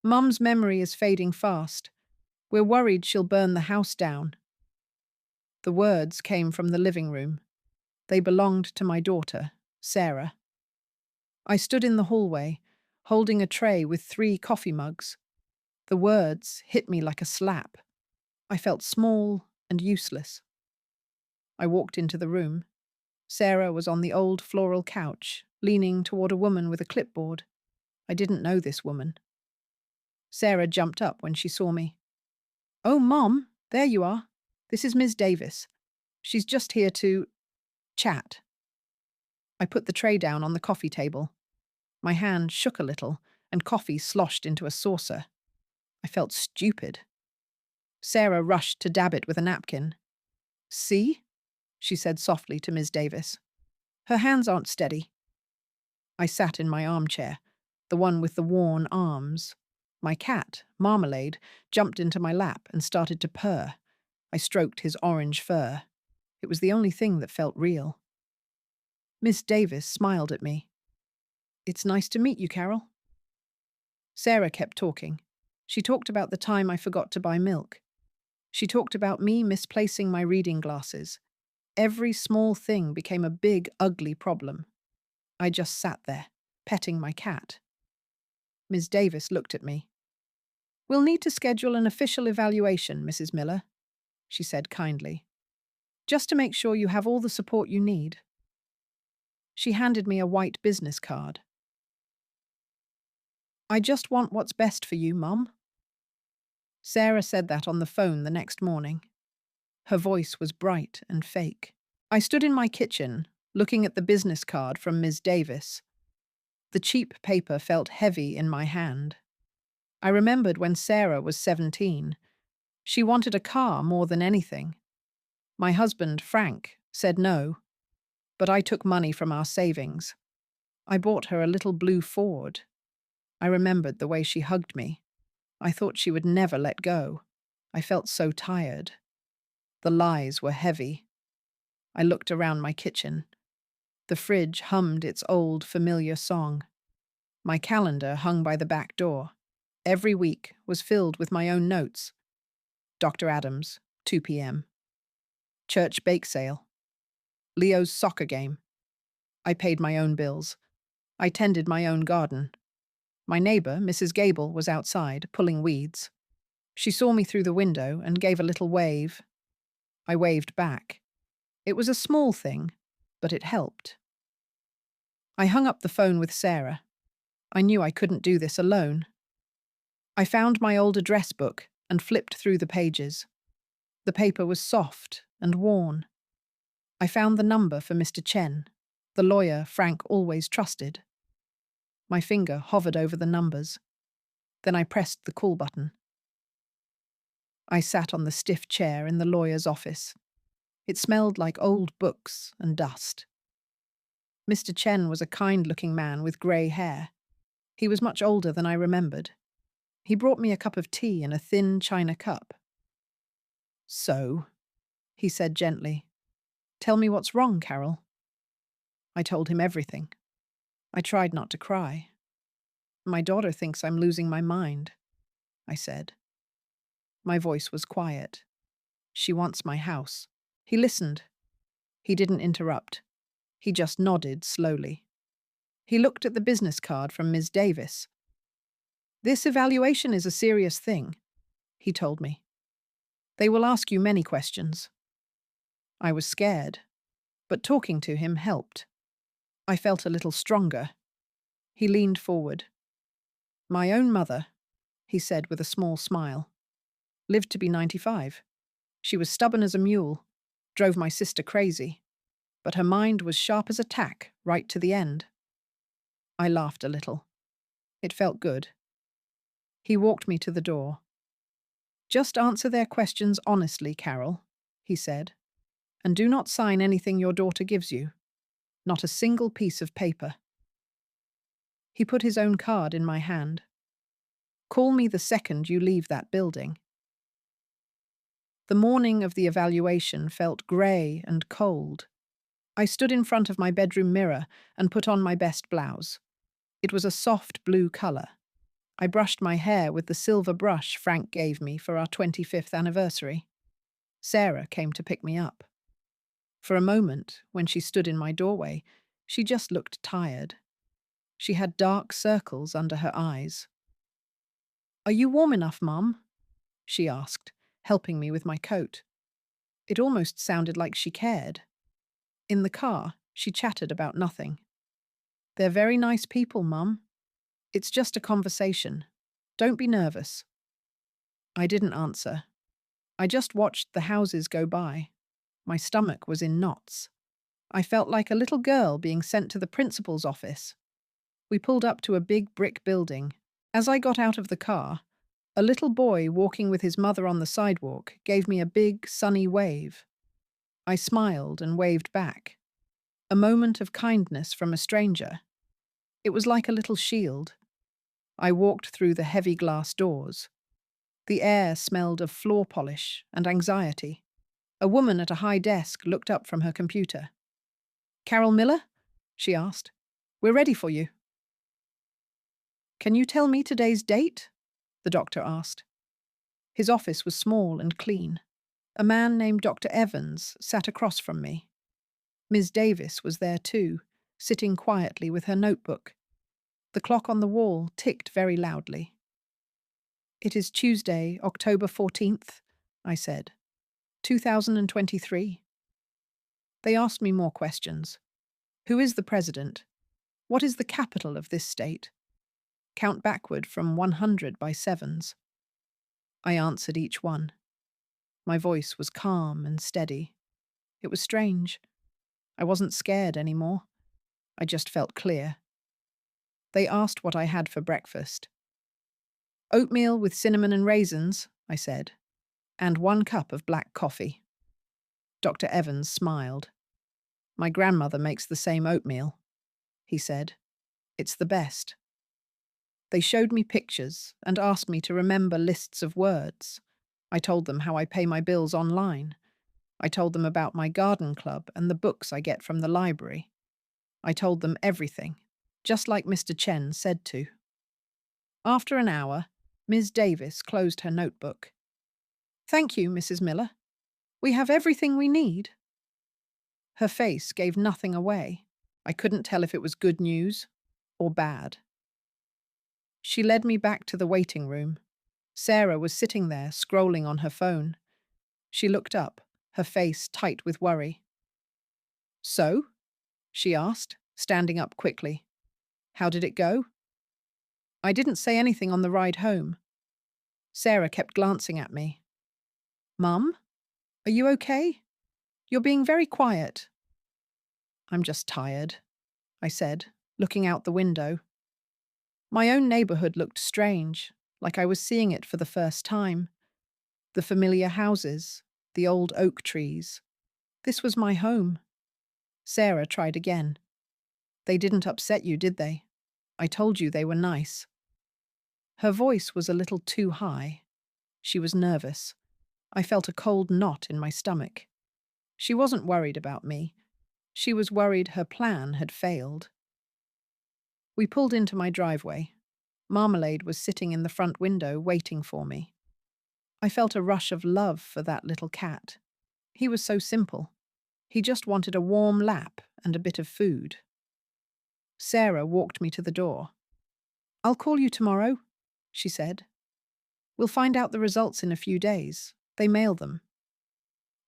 Mum's memory is fading fast. We're worried she'll burn the house down. The words came from the living room. They belonged to my daughter, Sarah. I stood in the hallway, holding a tray with 3 coffee mugs. The words hit me like a slap. I felt small and useless. I walked into the room. Sarah was on the old floral couch, leaning toward a woman with a clipboard. I didn't know this woman. Sarah jumped up when she saw me. "Oh, Mom, there you are. This is Miss Davis. She's just here to chat." I put the tray down on the coffee table. My hand shook a little, and coffee sloshed into a saucer. I felt stupid. Sarah rushed to dab it with a napkin. "See?" she said softly to Miss Davis. "Her hands aren't steady." I sat in my armchair, the one with the worn arms. My cat, Marmalade, jumped into my lap and started to purr. I stroked his orange fur. It was the only thing that felt real. Miss Davis smiled at me. "It's nice to meet you, Carol." Sarah kept talking. She talked about the time I forgot to buy milk. She talked about me misplacing my reading glasses. Every small thing became a big, ugly problem. I just sat there, petting my cat. Miss Davis looked at me. "We'll need to schedule an official evaluation, Mrs. Miller," she said kindly, "just to make sure you have all the support you need." She handed me a white business card. "I just want what's best for you, Mum." Sarah said that on the phone the next morning. Her voice was bright and fake. I stood in my kitchen, looking at the business card from Ms. Davis. The cheap paper felt heavy in my hand. I remembered when Sarah was 17. She wanted a car more than anything. My husband, Frank, said no, but I took money from our savings. I bought her a little blue Ford. I remembered the way she hugged me. I thought she would never let go. I felt so tired. The lies were heavy. I looked around my kitchen. The fridge hummed its old, familiar song. My calendar hung by the back door. Every week was filled with my own notes. Dr. Adams, 2 p.m. Church bake sale. Leo's soccer game. I paid my own bills. I tended my own garden. My neighbor, Mrs. Gable, was outside, pulling weeds. She saw me through the window and gave a little wave. I waved back. It was a small thing, but it helped. I hung up the phone with Sarah. I knew I couldn't do this alone. I found my old address book and flipped through the pages. The paper was soft and worn. I found the number for Mr. Chen, the lawyer Frank always trusted. My finger hovered over the numbers. Then I pressed the call button. I sat on the stiff chair in the lawyer's office. It smelled like old books and dust. Mr. Chen was a kind-looking man with grey hair. He was much older than I remembered. He brought me a cup of tea in a thin china cup. "So," he said gently, "tell me what's wrong, Carol." I told him everything. I tried not to cry. "My daughter thinks I'm losing my mind," I said. My voice was quiet. "She wants my house." He listened. He didn't interrupt. He just nodded slowly. He looked at the business card from Ms. Davis. "This evaluation is a serious thing," he told me. "They will ask you many questions." I was scared, but talking to him helped. I felt a little stronger. He leaned forward. "My own mother," he said with a small smile, "lived to be 95. She was stubborn as a mule, drove my sister crazy, but her mind was sharp as a tack right to the end." I laughed a little. It felt good. He walked me to the door. "Just answer their questions honestly, Carol," he said, "and do not sign anything your daughter gives you. Not a single piece of paper." He put his own card in my hand. "Call me the second you leave that building." The morning of the evaluation felt grey and cold. I stood in front of my bedroom mirror and put on my best blouse. It was a soft blue colour. I brushed my hair with the silver brush Frank gave me for our 25th anniversary. Sarah came to pick me up. For a moment, when she stood in my doorway, she just looked tired. She had dark circles under her eyes. "Are you warm enough, Mum?" she asked, helping me with my coat. It almost sounded like she cared. In the car, she chattered about nothing. "They're very nice people, Mum. It's just a conversation. Don't be nervous." I didn't answer. I just watched the houses go by. My stomach was in knots. I felt like a little girl being sent to the principal's office. We pulled up to a big brick building. As I got out of the car, a little boy walking with his mother on the sidewalk gave me a big, sunny wave. I smiled and waved back. A moment of kindness from a stranger. It was like a little shield. I walked through the heavy glass doors. The air smelled of floor polish and anxiety. A woman at a high desk looked up from her computer. "Carol Miller?" she asked. "We're ready for you." "Can you tell me today's date?" the doctor asked. His office was small and clean. A man named Dr. Evans sat across from me. Ms. Davis was there too, sitting quietly with her notebook. The clock on the wall ticked very loudly. "It is Tuesday, October 14th, I said. 2023. They asked me more questions. Who is the president? What is the capital of this state? Count backward from 100 by sevens. I answered each one. My voice was calm and steady. It was strange. I wasn't scared anymore. I just felt clear. They asked what I had for breakfast. "Oatmeal with cinnamon and raisins," I said, "and 1 cup of black coffee." Dr. Evans smiled. "My grandmother makes the same oatmeal," he said. "It's the best." They showed me pictures and asked me to remember lists of words. I told them how I pay my bills online. I told them about my garden club and the books I get from the library. I told them everything, just like Mr. Chen said to. After an hour, Ms. Davis closed her notebook. "Thank you, Mrs. Miller. We have everything we need." Her face gave nothing away. I couldn't tell if it was good news or bad. She led me back to the waiting room. Sarah was sitting there, scrolling on her phone. She looked up, her face tight with worry. "So?" she asked, standing up quickly. "How did it go?" I didn't say anything on the ride home. Sarah kept glancing at me. "Mum, are you okay? You're being very quiet." "I'm just tired," I said, looking out the window. My own neighborhood looked strange, like I was seeing it for the first time. The familiar houses, the old oak trees. This was my home. Sarah tried again. "They didn't upset you, did they? I told you they were nice." Her voice was a little too high. She was nervous. I felt a cold knot in my stomach. She wasn't worried about me. She was worried her plan had failed. We pulled into my driveway. Marmalade was sitting in the front window waiting for me. I felt a rush of love for that little cat. He was so simple. He just wanted a warm lap and a bit of food. Sarah walked me to the door. "I'll call you tomorrow," she said. "We'll find out the results in a few days. They mail them."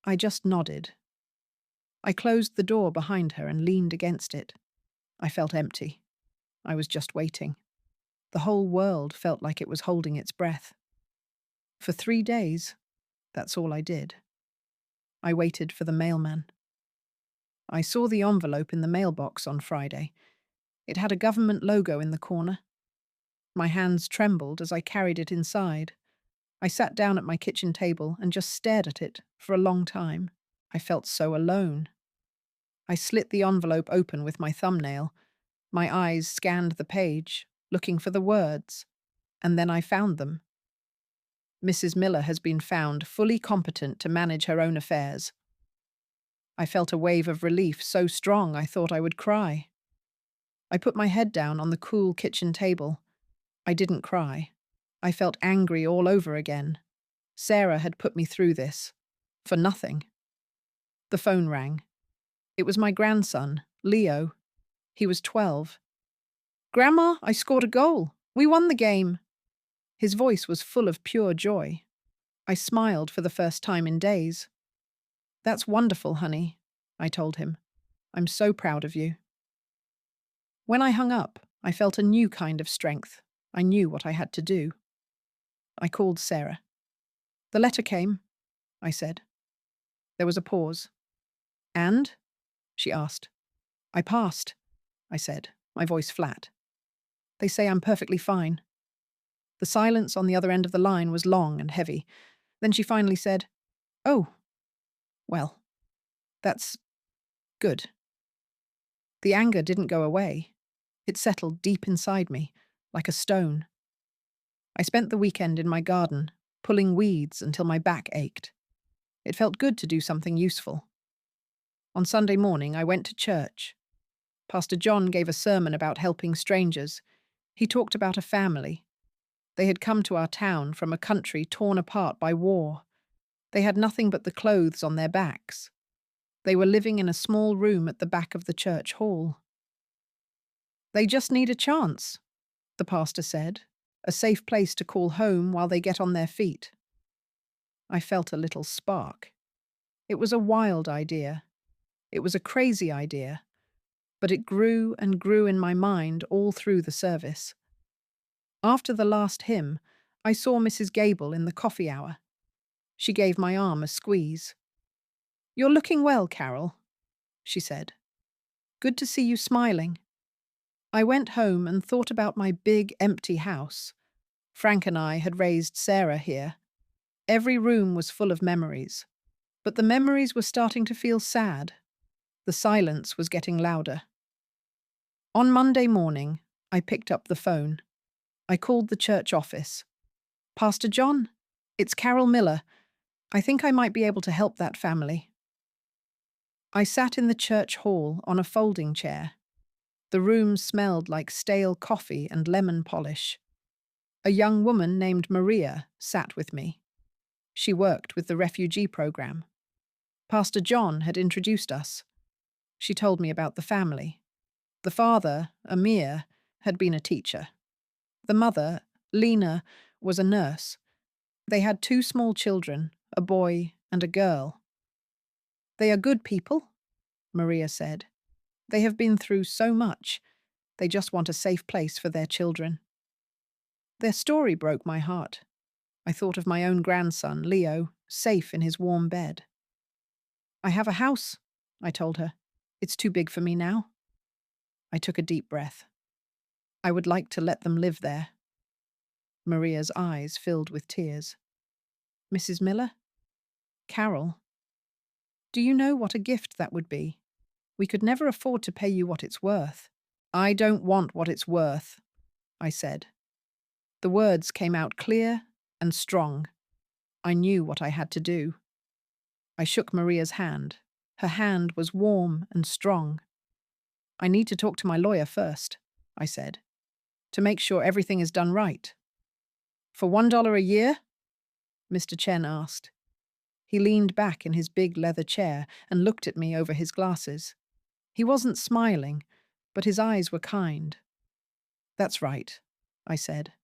I just nodded. I closed the door behind her and leaned against it. I felt empty. I was just waiting. The whole world felt like it was holding its breath. For 3 days, that's all I did. I waited for the mailman. I saw the envelope in the mailbox on Friday. It had a government logo in the corner. My hands trembled as I carried it inside. I sat down at my kitchen table and just stared at it for a long time. I felt so alone. I slit the envelope open with my thumbnail. My eyes scanned the page, looking for the words, and then I found them. "Mrs. Miller has been found fully competent to manage her own affairs." I felt a wave of relief so strong I thought I would cry. I put my head down on the cool kitchen table. I didn't cry. I felt angry all over again. Sarah had put me through this. For nothing. The phone rang. It was my grandson, Leo. He was 12. "Grandma, I scored a goal. We won the game." His voice was full of pure joy. I smiled for the first time in days. "That's wonderful, honey," I told him. "I'm so proud of you." When I hung up, I felt a new kind of strength. I knew what I had to do. I called Sarah. "The letter came," I said. There was a pause. "And?" she asked. "I passed," I said, my voice flat. "They say I'm perfectly fine." The silence on the other end of the line was long and heavy. Then she finally said, "Oh, well, that's good." The anger didn't go away. It settled deep inside me, like a stone. I spent the weekend in my garden, pulling weeds until my back ached. It felt good to do something useful. On Sunday morning, I went to church. Pastor John gave a sermon about helping strangers. He talked about a family. They had come to our town from a country torn apart by war. They had nothing but the clothes on their backs. They were living in a small room at the back of the church hall. "They just need a chance," the pastor said, "a safe place to call home while they get on their feet." I felt a little spark. It was a wild idea. It was a crazy idea. But it grew and grew in my mind all through the service. After the last hymn, I saw Mrs. Gable in the coffee hour. She gave my arm a squeeze. "You're looking well, Carol," she said. "Good to see you smiling." I went home and thought about my big, empty house. Frank and I had raised Sarah here. Every room was full of memories. But the memories were starting to feel sad. The silence was getting louder. On Monday morning, I picked up the phone. I called the church office. "Pastor John, it's Carol Miller. I think I might be able to help that family." I sat in the church hall on a folding chair. The room smelled like stale coffee and lemon polish. A young woman named Maria sat with me. She worked with the refugee program. Pastor John had introduced us. She told me about the family. The father, Amir, had been a teacher. The mother, Lena, was a nurse. They had 2 small children, a boy and a girl. "They are good people," Maria said. "They have been through so much. They just want a safe place for their children." Their story broke my heart. I thought of my own grandson, Leo, safe in his warm bed. "I have a house," I told her. "It's too big for me now." I took a deep breath. "I would like to let them live there." Maria's eyes filled with tears. "Mrs. Miller? Carol? Do you know what a gift that would be? We could never afford to pay you what it's worth." "I don't want what it's worth," I said. The words came out clear and strong. I knew what I had to do. I shook Maria's hand. Her hand was warm and strong. "I need to talk to my lawyer first," I said, "to make sure everything is done right." "For $1 a year?" Mr. Chen asked. He leaned back in his big leather chair and looked at me over his glasses. He wasn't smiling, but his eyes were kind. "That's right," I said.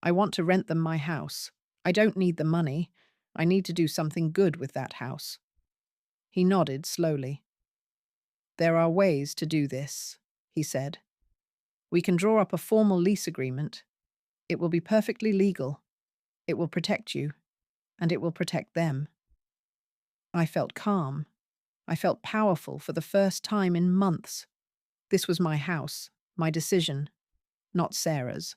"I want to rent them my house. I don't need the money. I need to do something good with that house." He nodded slowly. "There are ways to do this," he said. "We can draw up a formal lease agreement. It will be perfectly legal. It will protect you, and it will protect them." I felt calm. I felt powerful for the first time in months. This was my house, my decision, not Sarah's.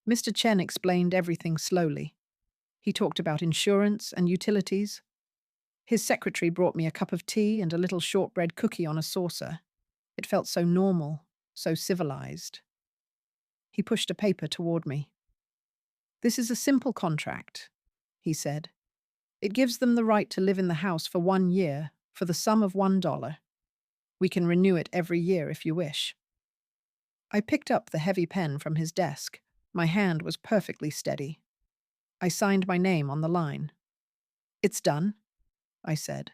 Mr. Chen explained everything slowly. He talked about insurance and utilities. His secretary brought me a cup of tea and a little shortbread cookie on a saucer. It felt so normal, so civilized. He pushed a paper toward me. "This is a simple contract," he said. "It gives them the right to live in the house for 1 year for the sum of $1. We can renew it every year if you wish." I picked up the heavy pen from his desk. My hand was perfectly steady. I signed my name on the line. "It's done," I said.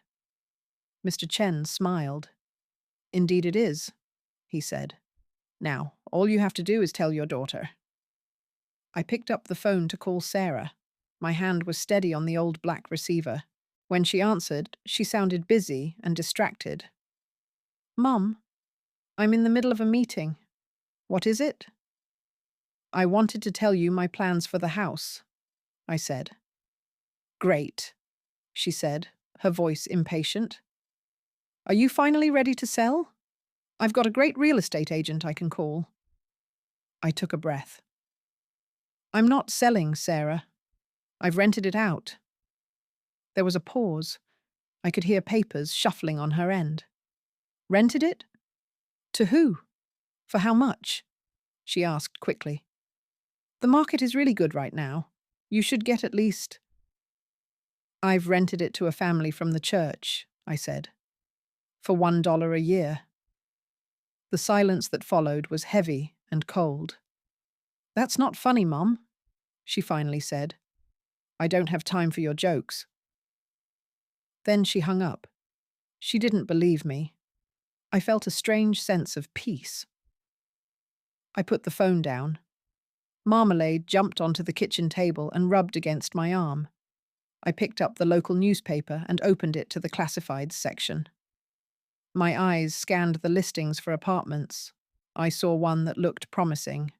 Mr. Chen smiled. "Indeed it is," he said. "Now, all you have to do is tell your daughter." I picked up the phone to call Sarah. My hand was steady on the old black receiver. When she answered, she sounded busy and distracted. "Mum, I'm in the middle of a meeting." "What is it?" "I wanted to tell you my plans for the house," I said. "Great," she said, her voice impatient. "Are you finally ready to sell? I've got a great real estate agent I can call." I took a breath. "I'm not selling, Sarah. I've rented it out." There was a pause. I could hear papers shuffling on her end. "Rented it? To who? For how much?" she asked quickly. "The market is really good right now. You should get at least—" "I've rented it to a family from the church," I said, "for $1 a year." The silence that followed was heavy and cold. "That's not funny, Mum," she finally said. "I don't have time for your jokes." Then she hung up. She didn't believe me. I felt a strange sense of peace. I put the phone down. Marmalade jumped onto the kitchen table and rubbed against my arm. I picked up the local newspaper and opened it to the classifieds section. My eyes scanned the listings for apartments. I saw one that looked promising.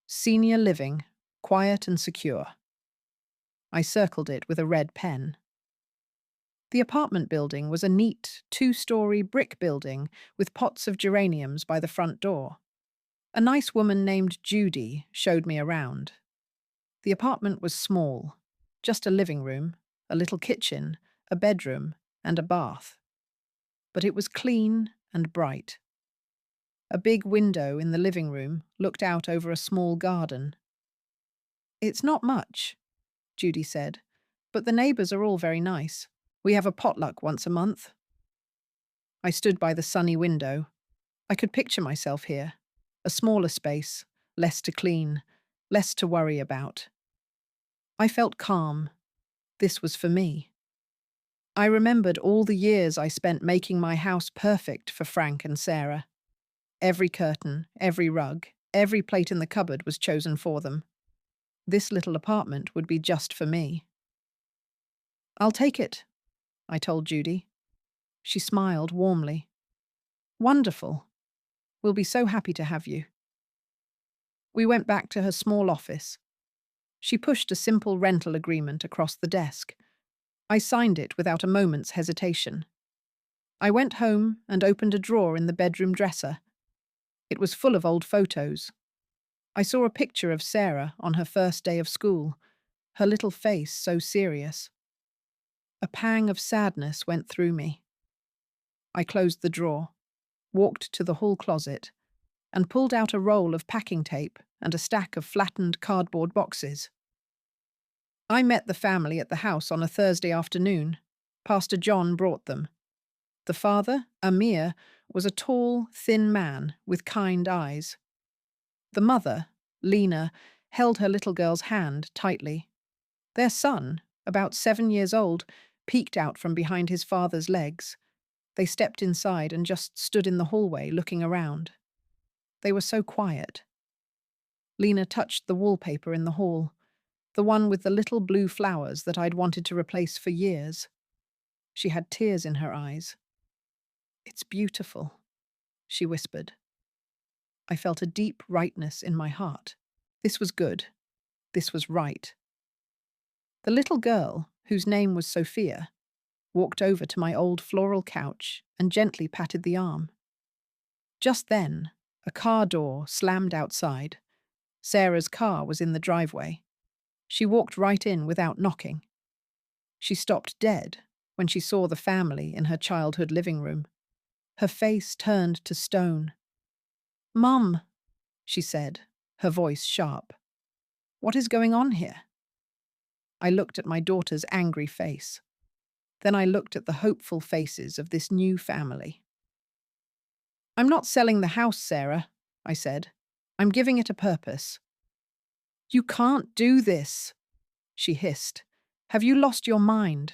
Senior living, quiet and secure. I circled it with a red pen. The apartment building was a neat, two-story brick building with pots of geraniums by the front door. A nice woman named Judy showed me around. The apartment was small, just a living room, a little kitchen, a bedroom, and a bath. But it was clean and bright. A big window in the living room looked out over a small garden. "It's not much," Judy said, "but the neighbors are all very nice. We have a potluck once a month." I stood by the sunny window. I could picture myself here. A smaller space, less to clean, less to worry about. I felt calm. This was for me. I remembered all the years I spent making my house perfect for Frank and Sarah. Every curtain, every rug, every plate in the cupboard was chosen for them. This little apartment would be just for me. "I'll take it," I told Judy. She smiled warmly. "Wonderful. We'll be so happy to have you." We went back to her small office. She pushed a simple rental agreement across the desk. I signed it without a moment's hesitation. I went home and opened a drawer in the bedroom dresser. It was full of old photos. I saw a picture of Sarah on her first day of school, her little face so serious. A pang of sadness went through me. I closed the drawer, walked to the hall closet, and pulled out a roll of packing tape and a stack of flattened cardboard boxes. I met the family at the house on a Thursday afternoon. Pastor John brought them. The father, Amir, was a tall, thin man with kind eyes. The mother, Lena, held her little girl's hand tightly. Their son, about 7 years old, peeked out from behind his father's legs. They stepped inside and just stood in the hallway looking around. They were so quiet. Lena touched the wallpaper in the hall, the one with the little blue flowers that I'd wanted to replace for years. She had tears in her eyes. "It's beautiful," she whispered. I felt a deep rightness in my heart. This was good. This was right. The little girl, whose name was Sophia, walked over to my old floral couch and gently patted the arm. Just then, a car door slammed outside. Sarah's car was in the driveway. She walked right in without knocking. She stopped dead when she saw the family in her childhood living room. Her face turned to stone. "Mum," she said, her voice sharp. "What is going on here?" I looked at my daughter's angry face. Then I looked at the hopeful faces of this new family. "I'm not selling the house, Sarah," I said. I'm giving it a purpose. You can't do this, she hissed. Have you lost your mind?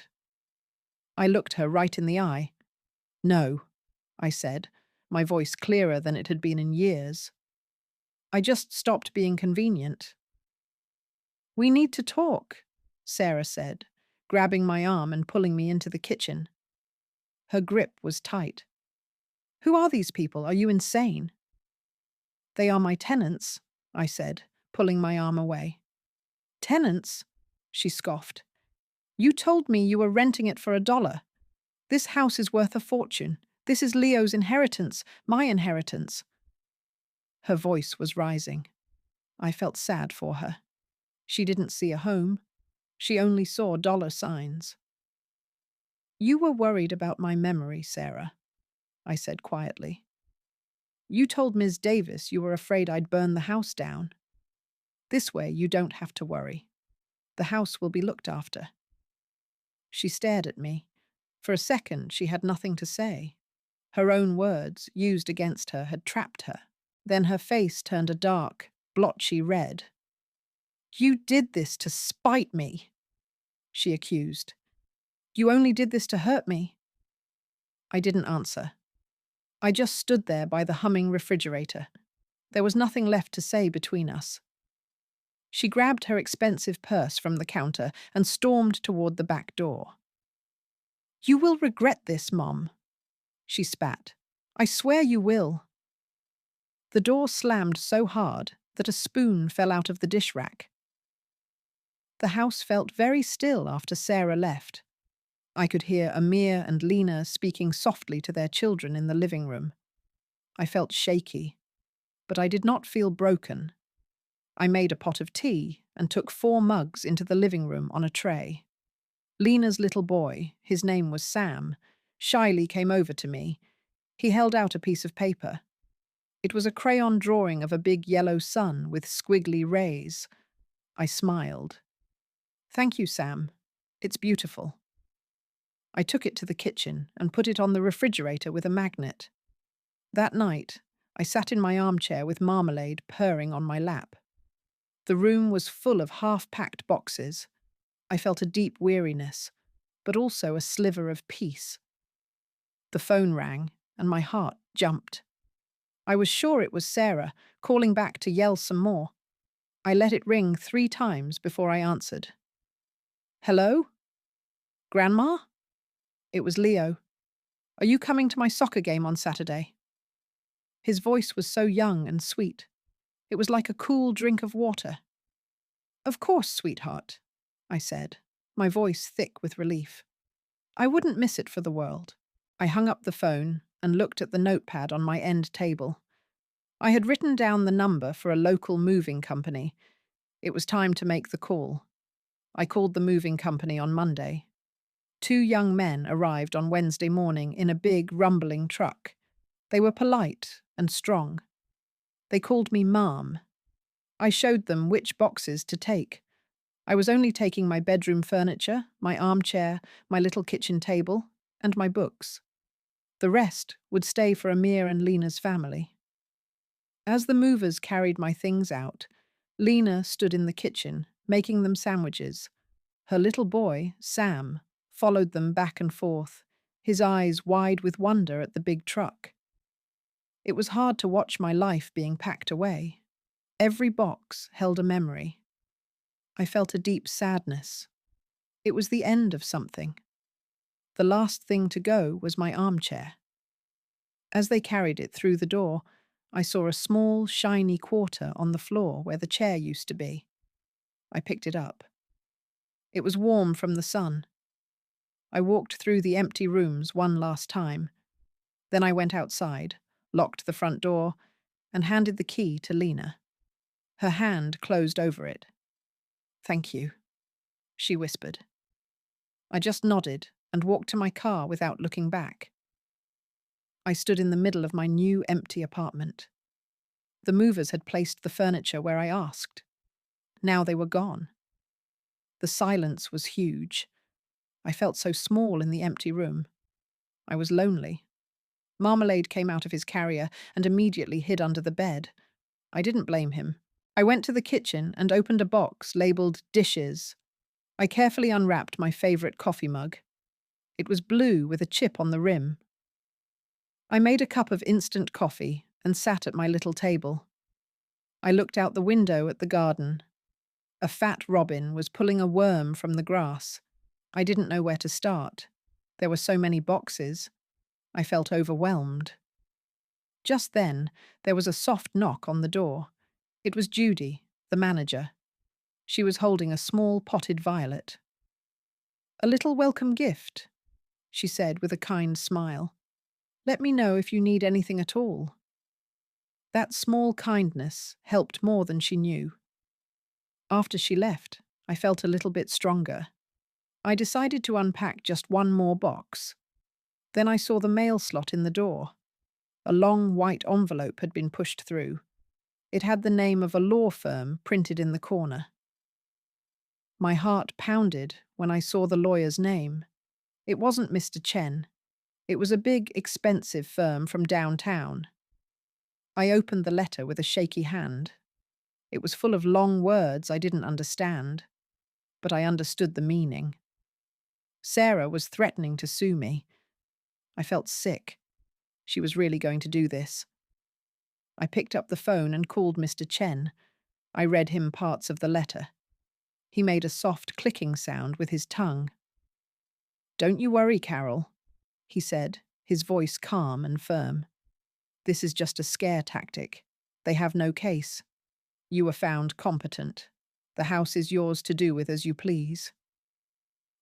I looked her right in the eye. No, I said, my voice clearer than it had been in years. I just stopped being convenient. We need to talk, Sarah said, grabbing my arm and pulling me into the kitchen. Her grip was tight. Who are these people? Are you insane? They are my tenants, I said, pulling my arm away. Tenants? She scoffed. You told me you were renting it for $1. This house is worth a fortune. This is Leo's inheritance, my inheritance. Her voice was rising. I felt sad for her. She didn't see a home. She only saw dollar signs. You were worried about my memory, Sarah, I said quietly. You told Ms. Davis you were afraid I'd burn the house down. This way you don't have to worry. The house will be looked after. She stared at me. For a second, she had nothing to say. Her own words, used against her, had trapped her. Then her face turned a dark, blotchy red. You did this to spite me, she accused. You only did this to hurt me. I didn't answer. I just stood there by the humming refrigerator. There was nothing left to say between us. She grabbed her expensive purse from the counter and stormed toward the back door. You will regret this, Mom, she spat. I swear you will. The door slammed so hard that a spoon fell out of the dish rack. The house felt very still after Sarah left. I could hear Amir and Lena speaking softly to their children in the living room. I felt shaky, but I did not feel broken. I made a pot of tea and took 4 mugs into the living room on a tray. Lena's little boy, his name was Sam, shyly came over to me. He held out a piece of paper. It was a crayon drawing of a big yellow sun with squiggly rays. I smiled. Thank you, Sam. It's beautiful. I took it to the kitchen and put it on the refrigerator with a magnet. That night, I sat in my armchair with marmalade purring on my lap. The room was full of half-packed boxes. I felt a deep weariness, but also a sliver of peace. The phone rang, and my heart jumped. I was sure it was Sarah, calling back to yell some more. I let it ring 3 times before I answered. Hello? Grandma? It was Leo. Are you coming to my soccer game on Saturday? His voice was so young and sweet. It was like a cool drink of water. Of course, sweetheart, I said, my voice thick with relief. I wouldn't miss it for the world. I hung up the phone and looked at the notepad on my end table. I had written down the number for a local moving company. It was time to make the call. I called the moving company on Monday. 2 young men arrived on Wednesday morning in a big, rumbling truck. They were polite and strong. They called me Mom. I showed them which boxes to take. I was only taking my bedroom furniture, my armchair, my little kitchen table, and my books. The rest would stay for Amir and Lena's family. As the movers carried my things out, Lena stood in the kitchen, making them sandwiches. Her little boy, Sam, followed them back and forth, his eyes wide with wonder at the big truck. It was hard to watch my life being packed away. Every box held a memory. I felt a deep sadness. It was the end of something. The last thing to go was my armchair. As they carried it through the door, I saw a small, shiny quarter on the floor where the chair used to be. I picked it up. It was warm from the sun. I walked through the empty rooms one last time. Then I went outside, locked the front door, and handed the key to Lena. Her hand closed over it. Thank you, she whispered. I just nodded and walked to my car without looking back. I stood in the middle of my new empty apartment. The movers had placed the furniture where I asked. Now they were gone. The silence was huge. I felt so small in the empty room. I was lonely. Marmalade came out of his carrier and immediately hid under the bed. I didn't blame him. I went to the kitchen and opened a box labeled dishes. I carefully unwrapped my favorite coffee mug. It was blue with a chip on the rim. I made a cup of instant coffee and sat at my little table. I looked out the window at the garden. A fat robin was pulling a worm from the grass. I didn't know where to start. There were so many boxes. I felt overwhelmed. Just then, there was a soft knock on the door. It was Judy, the manager. She was holding a small potted violet. "A little welcome gift," she said with a kind smile. "Let me know if you need anything at all." That small kindness helped more than she knew. After she left, I felt a little bit stronger. I decided to unpack just one more box. Then I saw the mail slot in the door. A long white envelope had been pushed through. It had the name of a law firm printed in the corner. My heart pounded when I saw the lawyer's name. It wasn't Mr. Chen. It was a big, expensive firm from downtown. I opened the letter with a shaky hand. It was full of long words I didn't understand, but I understood the meaning. Sarah was threatening to sue me. I felt sick. She was really going to do this. I picked up the phone and called Mr. Chen. I read him parts of the letter. He made a soft clicking sound with his tongue. "Don't you worry, Carol," he said, his voice calm and firm. "This is just a scare tactic. They have no case. You were found competent. The house is yours to do with as you please."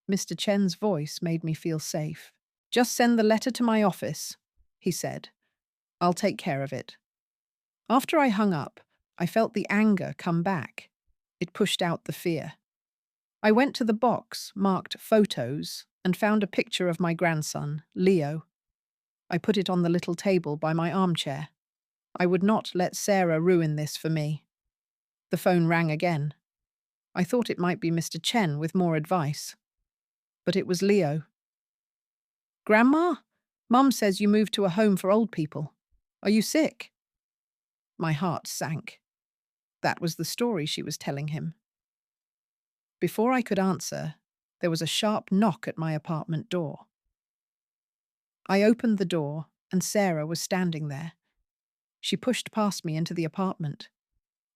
Mr. Chen's voice made me feel safe. "Just send the letter to my office," he said. "I'll take care of it." After I hung up, I felt the anger come back. It pushed out the fear. I went to the box marked photos and found a picture of my grandson, Leo. I put it on the little table by my armchair. I would not let Sarah ruin this for me. The phone rang again. I thought it might be Mr. Chen with more advice. But it was Leo. "Grandma? Mum says you moved to a home for old people. Are you sick?" My heart sank. That was the story she was telling him. Before I could answer, there was a sharp knock at my apartment door. I opened the door, and Sarah was standing there. She pushed past me into the apartment.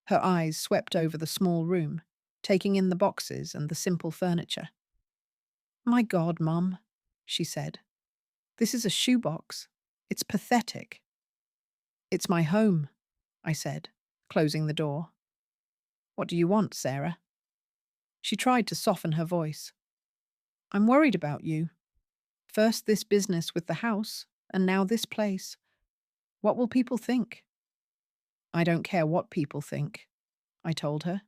Her eyes swept over the small room, taking in the boxes and the simple furniture. "My God, Mum," she said. "This is a shoebox. It's pathetic." "It's my home," I said, closing the door. "What do you want, Sarah?" She tried to soften her voice. "I'm worried about you. First this business with the house, and now this place. What will people think?" "I don't care what people think," I told her.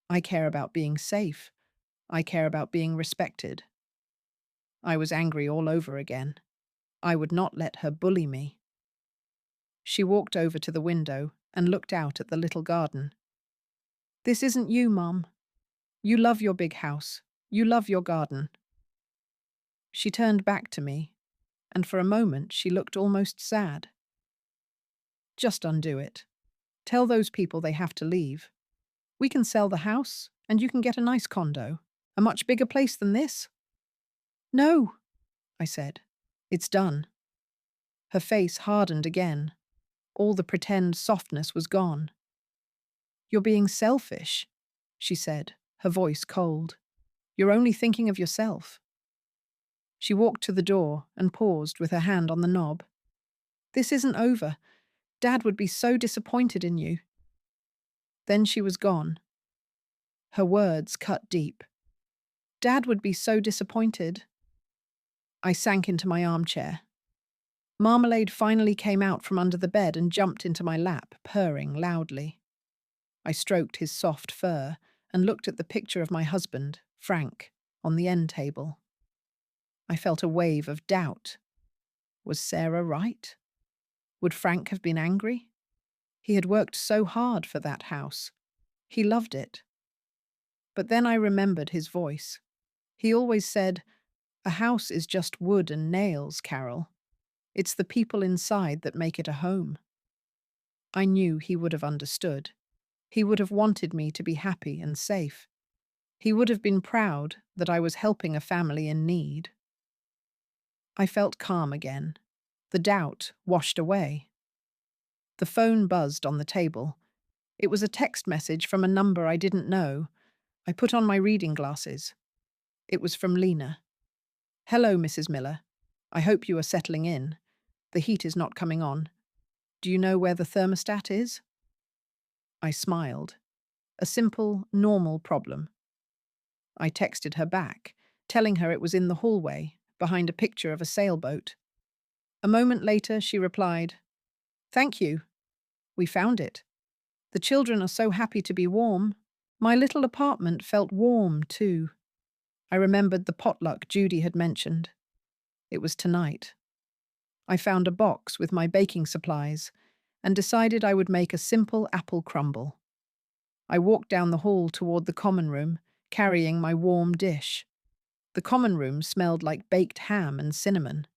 "I care about being safe. I care about being respected." I was angry all over again. I would not let her bully me. She walked over to the window and looked out at the little garden. "This isn't you, Mum. You love your big house. You love your garden." She turned back to me, and for a moment she looked almost sad. "Just undo it. Tell those people they have to leave. We can sell the house, and you can get a nice condo, a much bigger place than this." "No," I said. "It's done." Her face hardened again. All the pretend softness was gone. "You're being selfish," she said, her voice cold. "You're only thinking of yourself." She walked to the door and paused with her hand on the knob. "This isn't over. Dad would be so disappointed in you." Then she was gone. Her words cut deep. Dad would be so disappointed. I sank into my armchair. Marmalade finally came out from under the bed and jumped into my lap, purring loudly. I stroked his soft fur and looked at the picture of my husband, Frank, on the end table. I felt a wave of doubt. Was Sarah right? Would Frank have been angry? He had worked so hard for that house. He loved it. But then I remembered his voice. He always said, "A house is just wood and nails, Carol. It's the people inside that make it a home. I knew he would have understood. He would have wanted me to be happy and safe. He would have been proud that I was helping a family in need. I felt calm again. The doubt washed away. The phone buzzed on the table. It was a text message from a number I didn't know. I put on my reading glasses. It was from Lena. "Hello, Mrs. Miller. I hope you are settling in. The heat is not coming on. Do you know where the thermostat is?" I smiled. A simple, normal problem. I texted her back, telling her it was in the hallway, behind a picture of a sailboat. A moment later, she replied, "Thank you. We found it. The children are so happy to be warm. My little apartment felt warm, too." I remembered the potluck Judy had mentioned. It was tonight. I found a box with my baking supplies and decided I would make a simple apple crumble. I walked down the hall toward the common room, carrying my warm dish. The common room smelled like baked ham and cinnamon.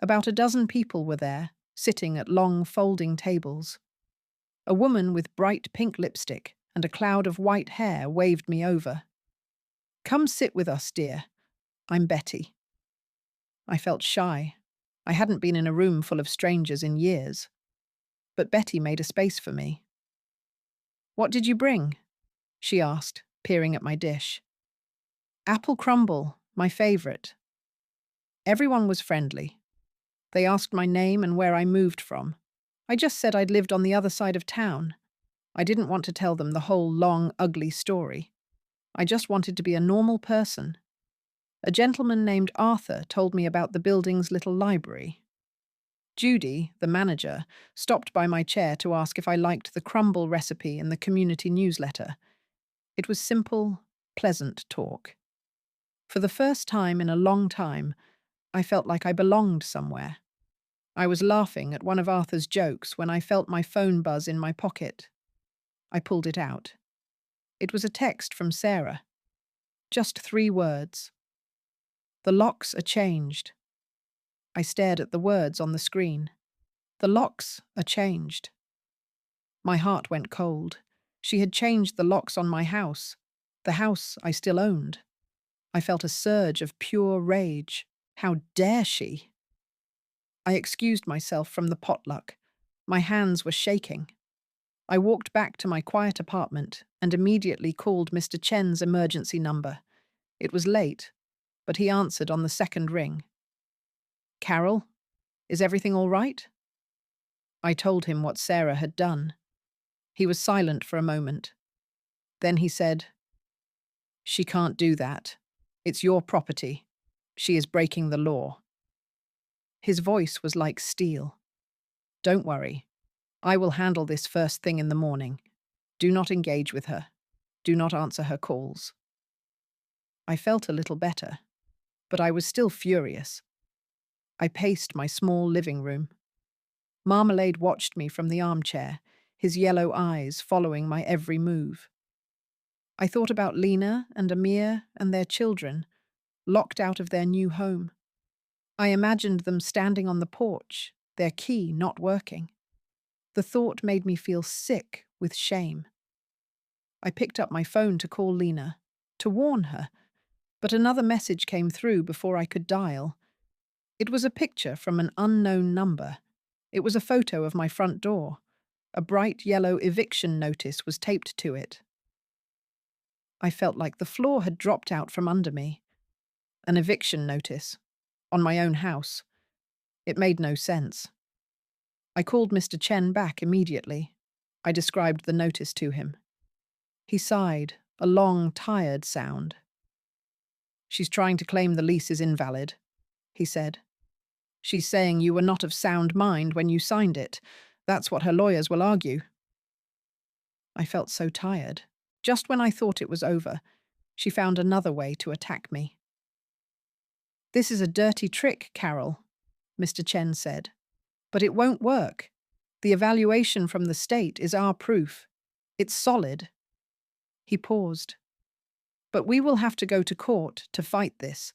About a dozen people were there, sitting at long folding tables. A woman with bright pink lipstick and a cloud of white hair waved me over. "Come sit with us, dear. I'm Betty." I felt shy. I hadn't been in a room full of strangers in years. But Betty made a space for me. "What did you bring?" she asked, peering at my dish. "Apple crumble, my favorite." Everyone was friendly. They asked my name and where I moved from. I just said I'd lived on the other side of town. I didn't want to tell them the whole long, ugly story. I just wanted to be a normal person. A gentleman named Arthur told me about the building's little library. Judy, the manager, stopped by my chair to ask if I liked the crumble recipe in the community newsletter. It was simple, pleasant talk. For the first time in a long time, I felt like I belonged somewhere. I was laughing at one of Arthur's jokes when I felt my phone buzz in my pocket. I pulled it out. It was a text from Sarah. Just 3 words. "The locks are changed." I stared at the words on the screen. The locks are changed. My heart went cold. She had changed the locks on my house, the house I still owned. I felt a surge of pure rage. How dare she? I excused myself from the potluck. My hands were shaking. I walked back to my quiet apartment and immediately called Mr. Chen's emergency number. It was late, but he answered on the second ring. "Carol, is everything all right?" I told him what Sarah had done. He was silent for a moment. Then he said, "She can't do that. It's your property. She is breaking the law." His voice was like steel. "Don't worry. I will handle this first thing in the morning. Do not engage with her. Do not answer her calls." I felt a little better, but I was still furious. I paced my small living room. Marmalade watched me from the armchair, his yellow eyes following my every move. I thought about Lena and Amir and their children, locked out of their new home. I imagined them standing on the porch, their key not working. The thought made me feel sick with shame. I picked up my phone to call Lena, to warn her, but another message came through before I could dial. It was a picture from an unknown number. It was a photo of my front door. A bright yellow eviction notice was taped to it. I felt like the floor had dropped out from under me. An eviction notice. On my own house. It made no sense. I called Mr. Chen back immediately. I described the notice to him. He sighed, a long, tired sound. "She's trying to claim the lease is invalid," he said. "She's saying you were not of sound mind when you signed it. That's what her lawyers will argue." I felt so tired. Just when I thought it was over, she found another way to attack me. "This is a dirty trick, Carol," Mr. Chen said. "But it won't work. The evaluation from the state is our proof. It's solid." He paused. "But we will have to go to court to fight this.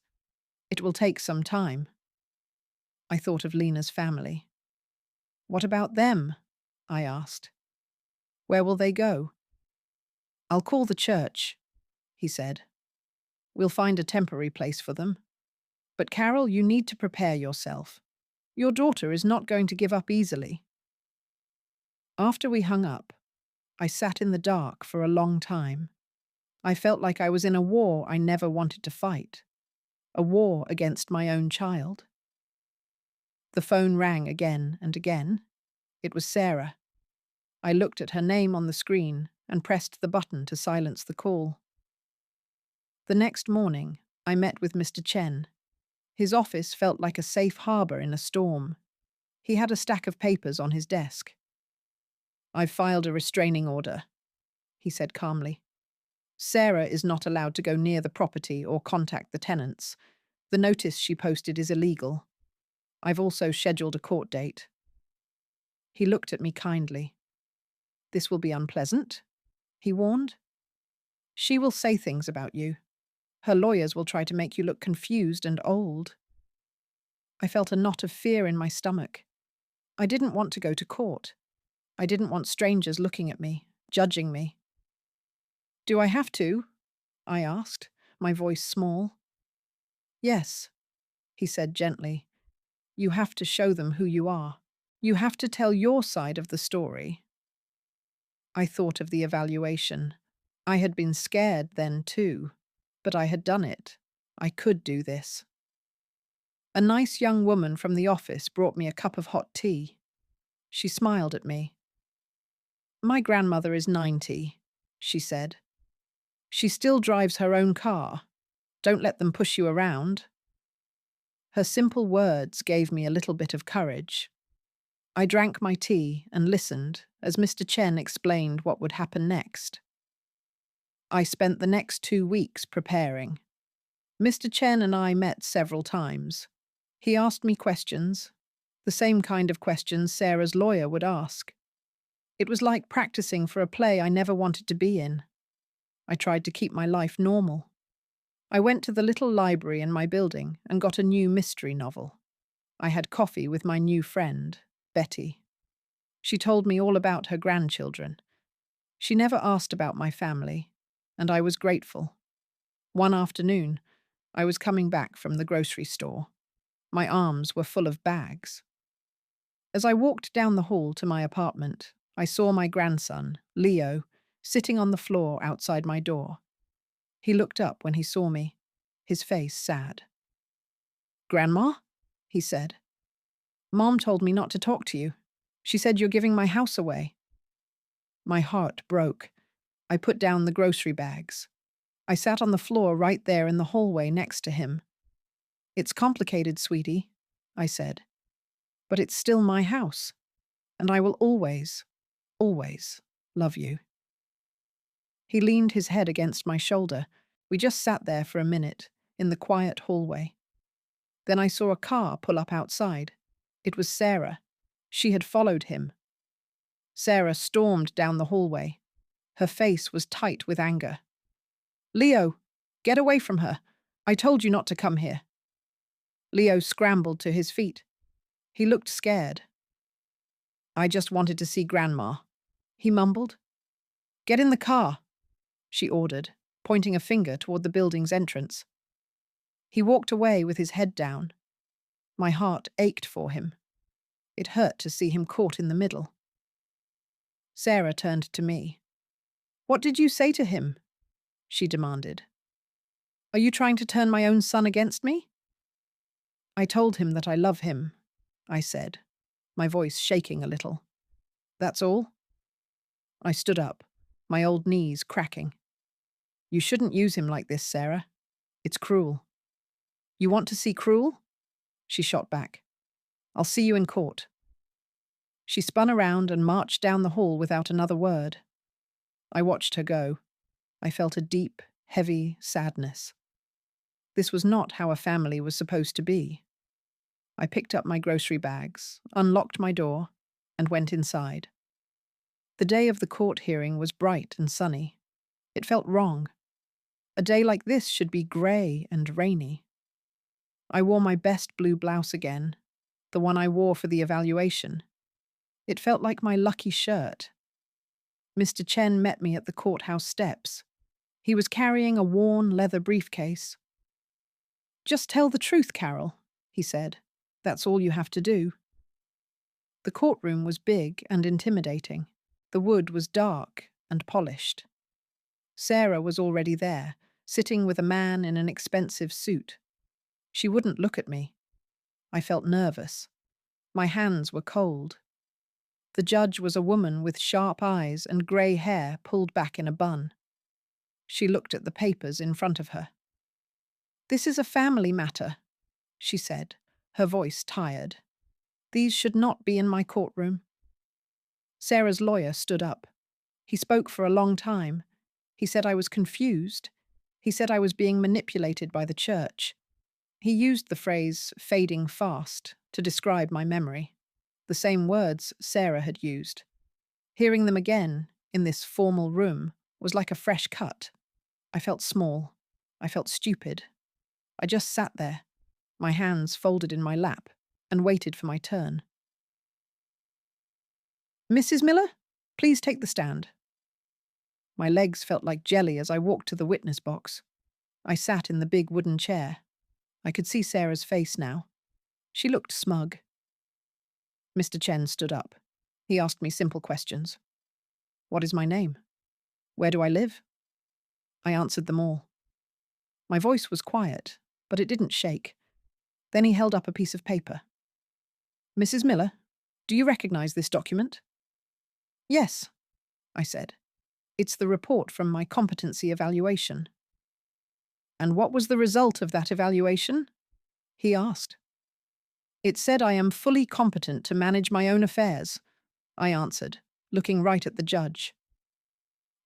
It will take some time." I thought of Lena's family. What about them? I asked. Where will they go? I'll call the church, he said. We'll find a temporary place for them. But Carol, you need to prepare yourself. Your daughter is not going to give up easily. After we hung up, I sat in the dark for a long time. I felt like I was in a war I never wanted to fight. A war against my own child. The phone rang again and again. It was Sarah. I looked at her name on the screen and pressed the button to silence the call. The next morning, I met with Mr. Chen. His office felt like a safe harbor in a storm. He had a stack of papers on his desk. I've filed a restraining order, he said calmly. Sarah is not allowed to go near the property or contact the tenants. The notice she posted is illegal. I've also scheduled a court date. He looked at me kindly. This will be unpleasant, he warned. She will say things about you. Her lawyers will try to make you look confused and old. I felt a knot of fear in my stomach. I didn't want to go to court. I didn't want strangers looking at me, judging me. Do I have to? I asked, my voice small. Yes, he said gently. You have to show them who you are. You have to tell your side of the story. I thought of the evaluation. I had been scared then too, but I had done it. I could do this. A nice young woman from the office brought me a cup of hot tea. She smiled at me. My grandmother is 90, she said. She still drives her own car. Don't let them push you around. Her simple words gave me a little bit of courage. I drank my tea and listened as Mr. Chen explained what would happen next. I spent the next 2 weeks preparing. Mr. Chen and I met several times. He asked me questions, the same kind of questions Sarah's lawyer would ask. It was like practicing for a play I never wanted to be in. I tried to keep my life normal. I went to the little library in my building and got a new mystery novel. I had coffee with my new friend, Betty. She told me all about her grandchildren. She never asked about my family, and I was grateful. One afternoon, I was coming back from the grocery store. My arms were full of bags. As I walked down the hall to my apartment, I saw my grandson, Leo, sitting on the floor outside my door. He looked up when he saw me, his face sad. "Grandma?" he said. "Mom told me not to talk to you. She said you're giving my house away." My heart broke. I put down the grocery bags. I sat on the floor right there in the hallway next to him. "It's complicated, sweetie," I said. "But it's still my house, and I will always, always love you." He leaned his head against my shoulder. We just sat there for a minute, in the quiet hallway. Then I saw a car pull up outside. It was Sarah. She had followed him. Sarah stormed down the hallway. Her face was tight with anger. "Leo, get away from her. I told you not to come here." Leo scrambled to his feet. He looked scared. "I just wanted to see Grandma," he mumbled. "Get in the car," she ordered, pointing a finger toward the building's entrance. He walked away with his head down. My heart ached for him. It hurt to see him caught in the middle. Sarah turned to me. "What did you say to him?" she demanded. "Are you trying to turn my own son against me?" "I told him that I love him," I said, my voice shaking a little. "That's all?" I stood up, my old knees cracking. "You shouldn't use him like this, Sarah. It's cruel." "You want to see cruel?" she shot back. "I'll see you in court." She spun around and marched down the hall without another word. I watched her go. I felt a deep, heavy sadness. This was not how a family was supposed to be. I picked up my grocery bags, unlocked my door, and went inside. The day of the court hearing was bright and sunny. It felt wrong. A day like this should be grey and rainy. I wore my best blue blouse again. the one I wore for the evaluation. It felt like my lucky shirt. Mr. Chen met me at the courthouse steps. He was carrying a worn leather briefcase. "Just tell the truth, Carol," he said. "That's all you have to do." The courtroom was big and intimidating. The wood was dark and polished. Sarah was already there, sitting with a man in an expensive suit. She wouldn't look at me. I felt nervous. My hands were cold. The judge was a woman with sharp eyes and grey hair pulled back in a bun. She looked at the papers in front of her. "This is a family matter," she said, her voice tired. "These should not be in my courtroom." Sarah's lawyer stood up. He spoke for a long time. He said I was confused. He said I was being manipulated by the church. He used the phrase "fading fast" to describe my memory, the same words Sarah had used. Hearing them again, in this formal room, was like a fresh cut. I felt small. I felt stupid. I just sat there, my hands folded in my lap, and waited for my turn. "Mrs. Miller, please take the stand." My legs felt like jelly as I walked to the witness box. I sat in the big wooden chair. I could see Sarah's face now. She looked smug. Mr. Chen stood up. He asked me simple questions. What is my name? Where do I live? I answered them all. My voice was quiet, but it didn't shake. Then he held up a piece of paper. "Mrs. Miller, do you recognize this document?" "Yes," I said. "It's the report from my competency evaluation." "And what was the result of that evaluation?" he asked. "It said I am fully competent to manage my own affairs," I answered, looking right at the judge.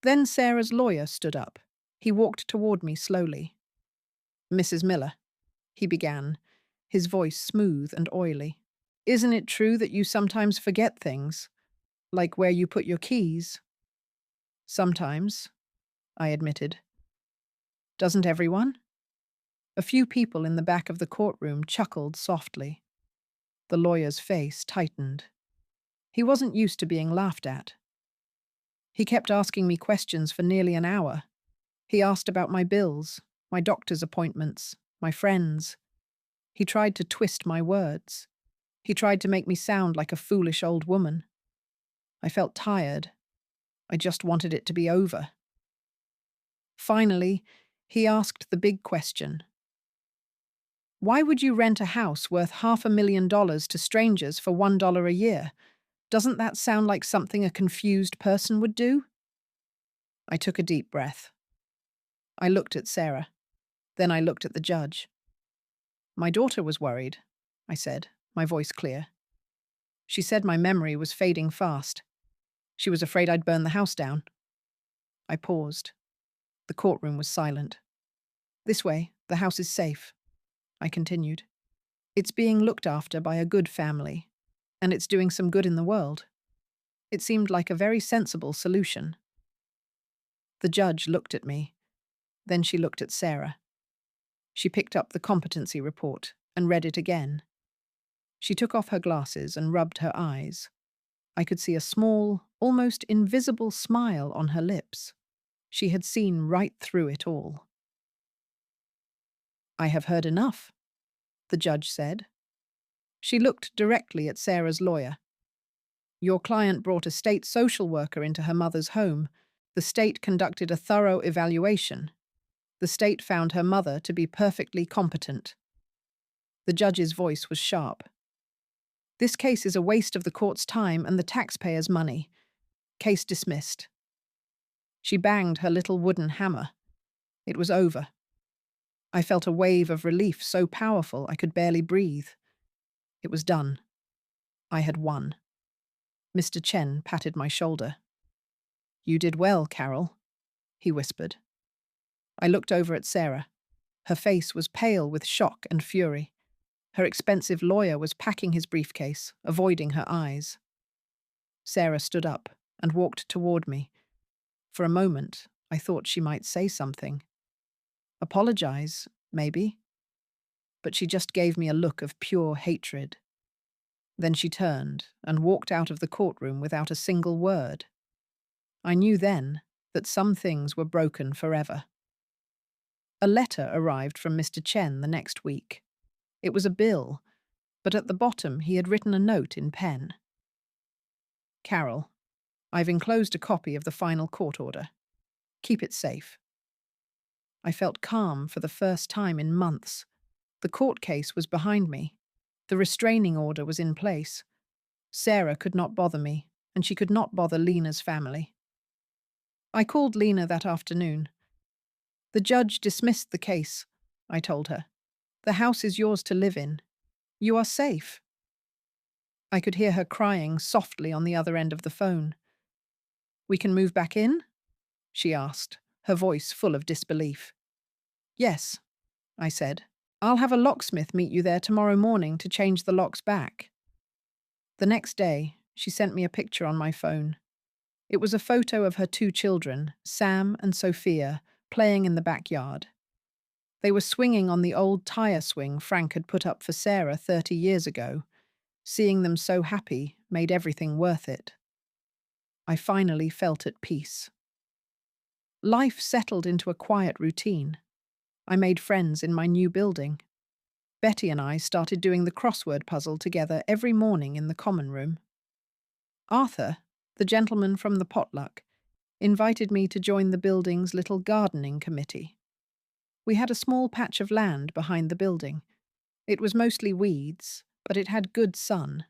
Then Sarah's lawyer stood up. He walked toward me slowly. "Mrs. Miller," he began, his voice smooth and oily. "Isn't it true that you sometimes forget things, like where you put your keys?" "Sometimes," I admitted. "Doesn't everyone?" A few people in the back of the courtroom chuckled softly. The lawyer's face tightened. He wasn't used to being laughed at. He kept asking me questions for nearly an hour. He asked about my bills, my doctor's appointments, my friends. He tried to twist my words. He tried to make me sound like a foolish old woman. I felt tired. I just wanted it to be over. Finally, he asked the big question. "Why would you rent a house worth $500,000 to strangers for $1 a year? Doesn't that sound like something a confused person would do?" I took a deep breath. I looked at Sarah. Then I looked at the judge. "My daughter was worried," I said, my voice clear. "She said my memory was fading fast. She was afraid I'd burn the house down." I paused. The courtroom was silent. "This way, the house is safe," I continued. "It's being looked after by a good family, and it's doing some good in the world." It seemed like a very sensible solution. The judge looked at me. Then she looked at Sarah. She picked up the competency report and read it again. She took off her glasses and rubbed her eyes. I could see a small, almost invisible smile on her lips. She had seen right through it all. "I have heard enough," the judge said. She looked directly at Sarah's lawyer. "Your client brought a state social worker into her mother's home. The state conducted a thorough evaluation. The state found her mother to be perfectly competent." The judge's voice was sharp. "This case is a waste of the court's time and the taxpayers' money. Case dismissed." She banged her little wooden hammer. It was over. I felt a wave of relief so powerful I could barely breathe. It was done. I had won. Mr. Chen patted my shoulder. "You did well, Carol," he whispered. I looked over at Sarah. Her face was pale with shock and fury. Her expensive lawyer was packing his briefcase, avoiding her eyes. Sarah stood up and walked toward me. For a moment, I thought she might say something. Apologize, maybe. But she just gave me a look of pure hatred. Then she turned and walked out of the courtroom without a single word. I knew then that some things were broken forever. A letter arrived from Mr. Chen the next week. It was a bill, but at the bottom he had written a note in pen. Carol, I've enclosed a copy of the final court order. Keep it safe. I felt calm for the first time in months. The court case was behind me. The restraining order was in place. Sarah could not bother me, and she could not bother Lena's family. I called Lena that afternoon. The judge dismissed the case, I told her. The house is yours to live in. You are safe. I could hear her crying softly on the other end of the phone. We can move back in? She asked, her voice full of disbelief. Yes, I said. I'll have a locksmith meet you there tomorrow morning to change the locks back. The next day, she sent me a picture on my phone. It was a photo of her 2 children, Sam and Sophia, playing in the backyard. They were swinging on the old tire swing Frank had put up for Sarah 30 years ago. Seeing them so happy made everything worth it. I finally felt at peace. Life settled into a quiet routine. I made friends in my new building. Betty and I started doing the crossword puzzle together every morning in the common room. Arthur, the gentleman from the potluck, invited me to join the building's little gardening committee. We had a small patch of land behind the building. It was mostly weeds, but it had good sun.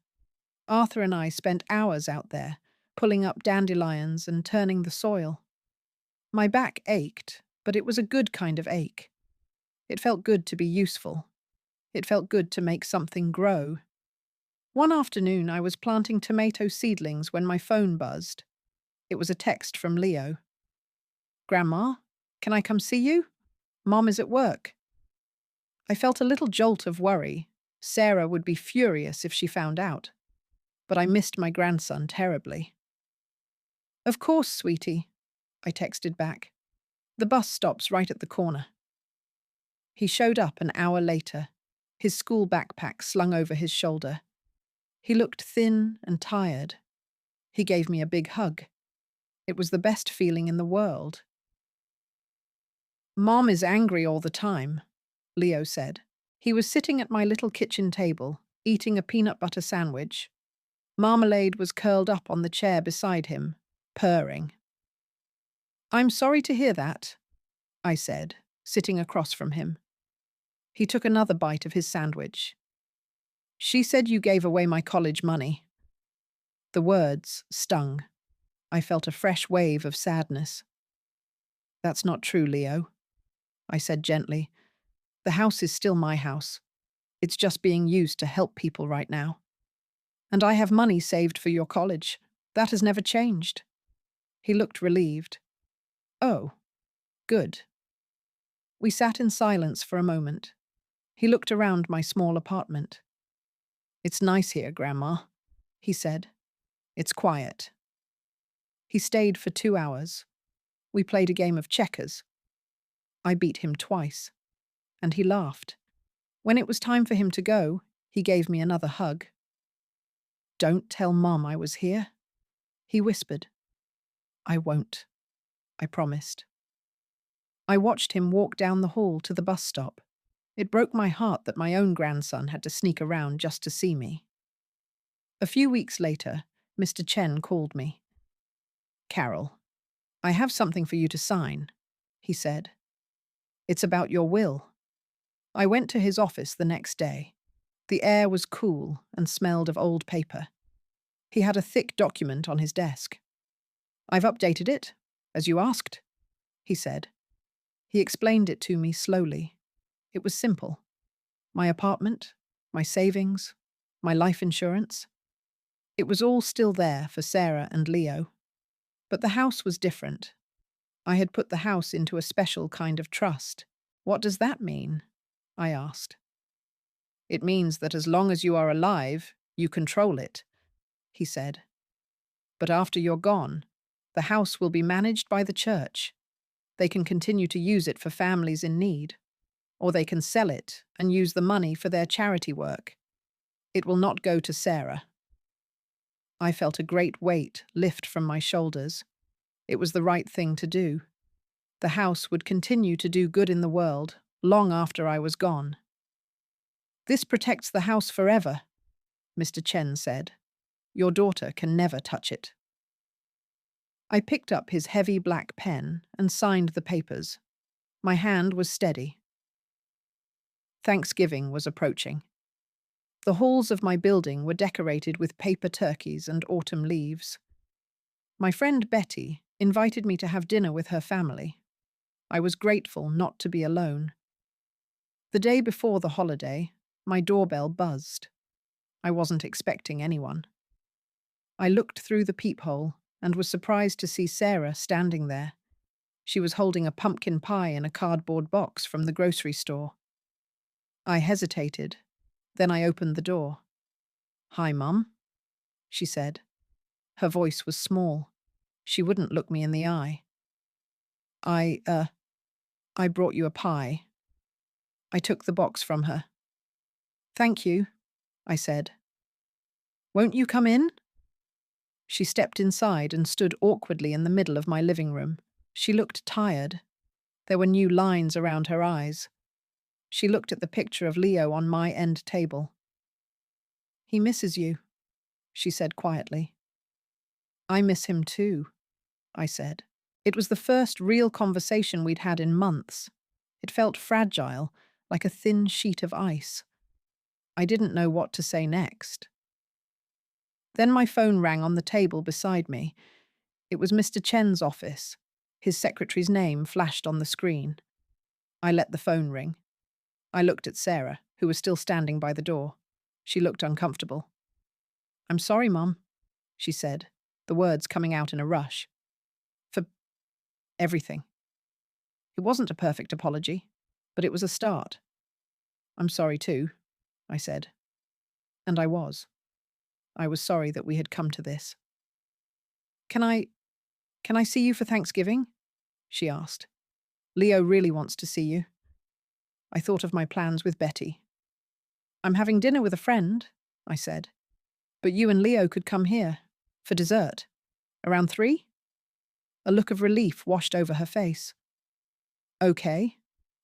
Arthur and I spent hours out there, pulling up dandelions and turning the soil. My back ached, but it was a good kind of ache. It felt good to be useful. It felt good to make something grow. One afternoon I was planting tomato seedlings when my phone buzzed. It was a text from Leo. "Grandma, can I come see you? Mom is at work." I felt a little jolt of worry. Sarah would be furious if she found out. But I missed my grandson terribly. "Of course, sweetie," I texted back. "The bus stops right at the corner." He showed up an hour later, his school backpack slung over his shoulder. He looked thin and tired. He gave me a big hug. It was the best feeling in the world. "Mom is angry all the time," Leo said. He was sitting at my little kitchen table, eating a peanut butter sandwich. Marmalade was curled up on the chair beside him, purring. "I'm sorry to hear that," I said, sitting across from him. He took another bite of his sandwich. "She said you gave away my college money." The words stung. I felt a fresh wave of sadness. "That's not true, Leo," I said gently. "The house is still my house. It's just being used to help people right now. And I have money saved for your college. That has never changed." He looked relieved. "Oh, good." We sat in silence for a moment. He looked around my small apartment. "It's nice here, Grandma," he said. "It's quiet." He stayed for 2 hours. We played a game of checkers. I beat him twice. And he laughed. When it was time for him to go, he gave me another hug. "Don't tell Mom I was here," he whispered. "I won't," I promised. I watched him walk down the hall to the bus stop. It broke my heart that my own grandson had to sneak around just to see me. A few weeks later, Mr. Chen called me. "Carol, I have something for you to sign," he said. "It's about your will." I went to his office the next day. The air was cool and smelled of old paper. He had a thick document on his desk. "I've updated it, as you asked," he said. He explained it to me slowly. It was simple. My apartment, my savings, my life insurance. It was all still there for Sarah and Leo. But the house was different. I had put the house into a special kind of trust. "What does that mean?" I asked. "It means that as long as you are alive, you control it," he said. "But after you're gone, the house will be managed by the church. They can continue to use it for families in need, or they can sell it and use the money for their charity work. It will not go to Sarah. I felt a great weight lift from my shoulders. It was the right thing to do. The house would continue to do good in the world long after I was gone. This protects the house forever, Mr. Chen said. Your daughter can never touch it. I picked up his heavy black pen and signed the papers. My hand was steady. Thanksgiving was approaching. The halls of my building were decorated with paper turkeys and autumn leaves. My friend Betty invited me to have dinner with her family. I was grateful not to be alone. The day before the holiday, my doorbell buzzed. I wasn't expecting anyone. I looked through the peephole and was surprised to see Sarah standing there. She was holding a pumpkin pie in a cardboard box from the grocery store. I hesitated. Then I opened the door. "Hi, Mum," she said. Her voice was small. She wouldn't look me in the eye. I brought you a pie." I took the box from her. "Thank you," I said. "Won't you come in?" She stepped inside and stood awkwardly in the middle of my living room. She looked tired. There were new lines around her eyes. She looked at the picture of Leo on my end table. "He misses you," she said quietly. "I miss him too," I said. It was the first real conversation we'd had in months. It felt fragile, like a thin sheet of ice. I didn't know what to say next. Then my phone rang on the table beside me. It was Mr. Chen's office. His secretary's name flashed on the screen. I let the phone ring. I looked at Sarah, who was still standing by the door. She looked uncomfortable. "I'm sorry, Mum," she said, the words coming out in a rush. "For everything." It wasn't a perfect apology, but it was a start. "I'm sorry too," I said. And I was. I was sorry that we had come to this. Can I see you for Thanksgiving?" she asked. "Leo really wants to see you." I thought of my plans with Betty. "I'm having dinner with a friend," I said. "But you and Leo could come here, for dessert. Around 3?" A look of relief washed over her face. "Okay,"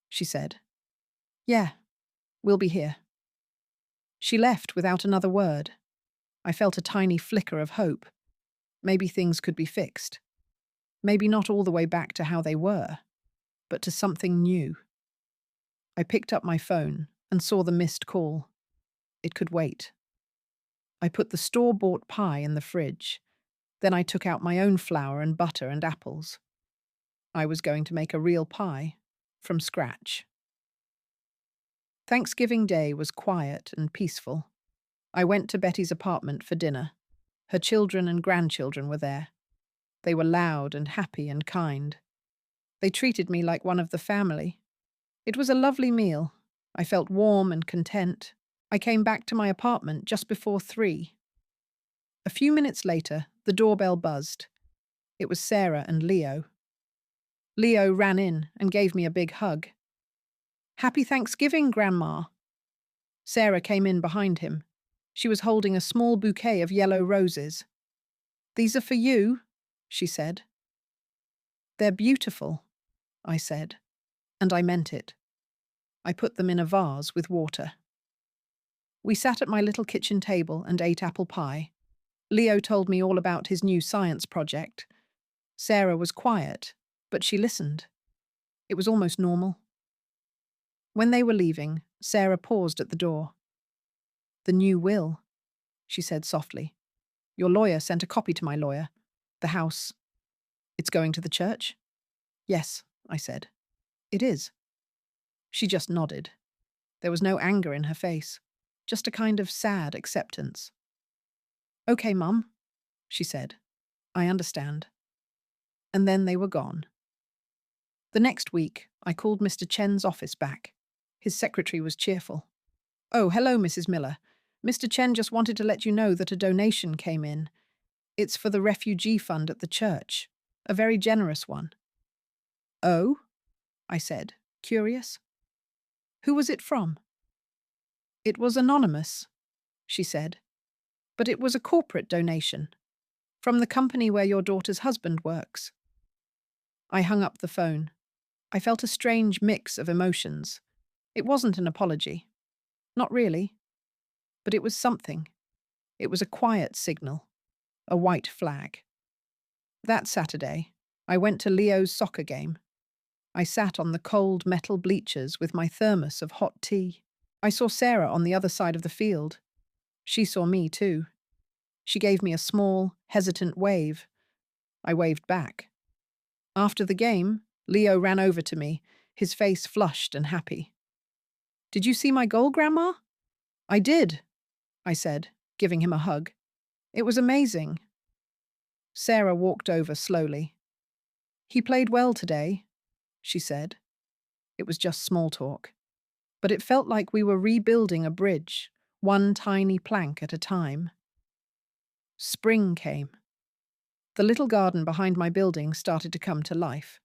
she said. "Yeah, we'll be here." She left without another word. I felt a tiny flicker of hope. Maybe things could be fixed. Maybe not all the way back to how they were, but to something new. I picked up my phone and saw the missed call. It could wait. I put the store-bought pie in the fridge. Then I took out my own flour and butter and apples. I was going to make a real pie, from scratch. Thanksgiving Day was quiet and peaceful. I went to Betty's apartment for dinner. Her children and grandchildren were there. They were loud and happy and kind. They treated me like one of the family. It was a lovely meal. I felt warm and content. I came back to my apartment just before 3. A few minutes later, the doorbell buzzed. It was Sarah and Leo. Leo ran in and gave me a big hug. "Happy Thanksgiving, Grandma." Sarah came in behind him. She was holding a small bouquet of yellow roses. "These are for you," she said. "They're beautiful," I said, and I meant it. I put them in a vase with water. We sat at my little kitchen table and ate apple pie. Leo told me all about his new science project. Sarah was quiet, but she listened. It was almost normal. When they were leaving, Sarah paused at the door. "The new will," she said softly. "Your lawyer sent a copy to my lawyer. The house. It's going to the church?" "Yes," I said. "It is." She just nodded. There was no anger in her face, just a kind of sad acceptance. "Okay, Mum," she said. "I understand." And then they were gone. The next week, I called Mr. Chen's office back. His secretary was cheerful. "Oh, hello, Mrs. Miller. Mr. Chen just wanted to let you know that a donation came in. It's for the refugee fund at the church. A very generous one." "Oh?" I said, curious. "Who was it from?" "It was anonymous," she said, but it was a corporate donation from the company where your daughter's husband works. I hung up the phone. I felt a strange mix of emotions. It wasn't an apology. Not really. But it was something. It was a quiet signal. A white flag. That Saturday, I went to Leo's soccer game. I sat on the cold metal bleachers with my thermos of hot tea. I saw Sarah on the other side of the field. She saw me too. She gave me a small, hesitant wave. I waved back. After the game, Leo ran over to me, his face flushed and happy. "Did you see my goal, Grandma?" "I did," I said, giving him a hug. "It was amazing." Sarah walked over slowly. "He played well today," she said. It was just small talk. But it felt like we were rebuilding a bridge, one tiny plank at a time. Spring came. The little garden behind my building started to come to life.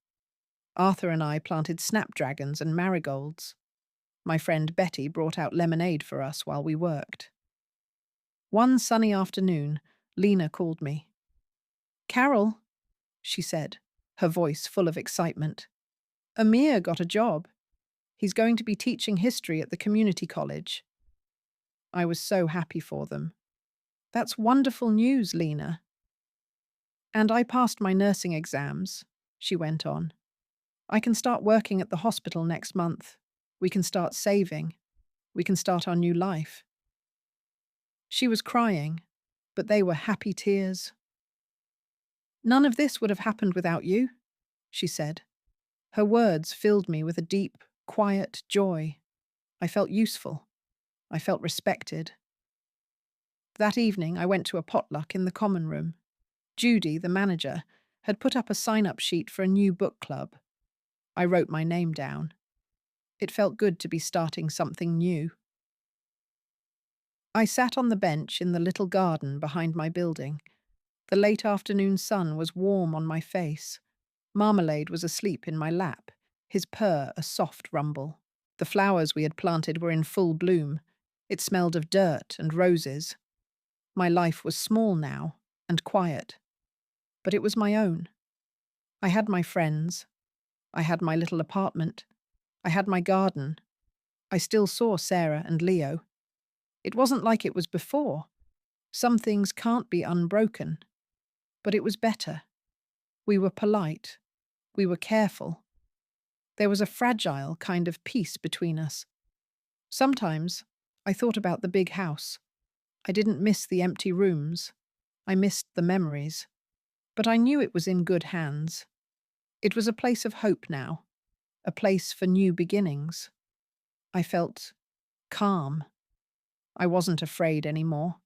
Arthur and I planted snapdragons and marigolds. My friend Betty brought out lemonade for us while we worked. One sunny afternoon, Lena called me. "Carol," she said, her voice full of excitement. "Amir got a job. He's going to be teaching history at the community college." I was so happy for them. "That's wonderful news, Lena." "And I passed my nursing exams," she went on. "I can start working at the hospital next month. We can start saving. We can start our new life." She was crying, but they were happy tears. "None of this would have happened without you," she said. Her words filled me with a deep, quiet joy. I felt useful. I felt respected. That evening, I went to a potluck in the common room. Judy, the manager, had put up a sign-up sheet for a new book club. I wrote my name down. It felt good to be starting something new. I sat on the bench in the little garden behind my building. The late afternoon sun was warm on my face. Marmalade was asleep in my lap, his purr a soft rumble. The flowers we had planted were in full bloom. It smelled of dirt and roses. My life was small now and quiet, but it was my own. I had my friends. I had my little apartment. I had my garden. I still saw Sarah and Leo. It wasn't like it was before. Some things can't be unbroken. But it was better. We were polite. We were careful. There was a fragile kind of peace between us. Sometimes I thought about the big house. I didn't miss the empty rooms. I missed the memories. But I knew it was in good hands. It was a place of hope now, a place for new beginnings. I felt calm. I wasn't afraid anymore.